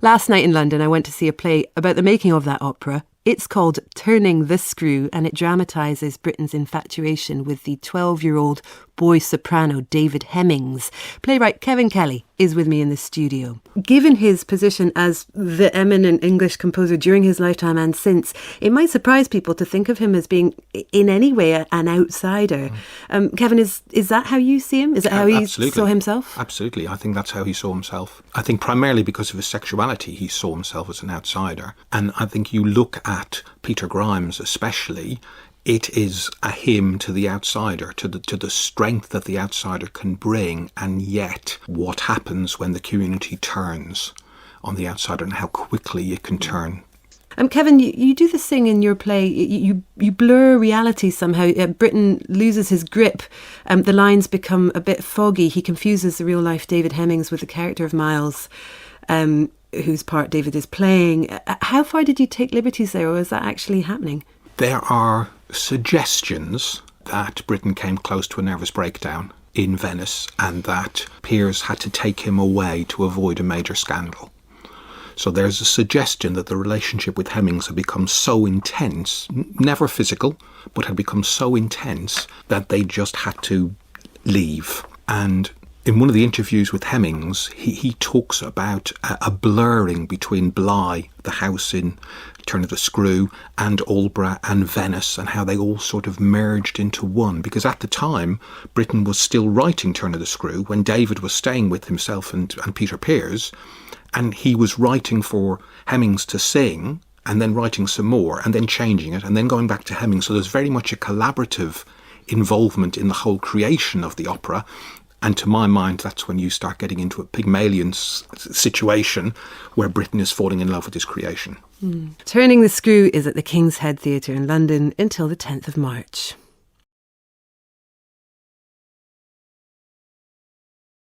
Last night in London, I went to see a play about the making of that opera. It's called Turning the Screw, and it dramatises Britten's infatuation with the 12-year-old boy soprano David Hemmings. Playwright Kevin Kelly is with me in the studio. Given his position as the eminent English composer during his lifetime and since, it might surprise people to think of him as being in any way an outsider. Kevin, is that how you see him? Is that how he saw himself? Absolutely. I think that's how he saw himself. I think primarily because of his sexuality, he saw himself as an outsider. And I think you look at Peter Grimes especially, it is a hymn to the outsider, to the strength that the outsider can bring, and yet what happens when the community turns on the outsider and how quickly it can turn. Kevin, you do this thing in your play, you blur reality somehow. Britten loses his grip, the lines become a bit foggy. He confuses the real-life David Hemmings with the character of Miles, whose part David is playing. How far did you take liberties there, or is that actually happening? There are suggestions that Britten came close to a nervous breakdown in Venice and that Pears had to take him away to avoid a major scandal. So there's a suggestion that the relationship with Hemmings had become so intense, never physical, but had become so intense that they just had to leave. And in one of the interviews with Hemmings, he talks about a blurring between Bly, the house in Turn of the Screw, and Aldeburgh and Venice, and how they all sort of merged into one. Because at the time, Britten was still writing Turn of the Screw when David was staying with himself and Peter Pears, and he was writing for Hemmings to sing, and then writing some more, and then changing it, and then going back to Hemmings. So there's very much a collaborative involvement in the whole creation of the opera. And to my mind, that's when you start getting into a Pygmalion situation where Britten is falling in love with his creation. Turning the Screw is at the King's Head Theatre in London until the 10th of March.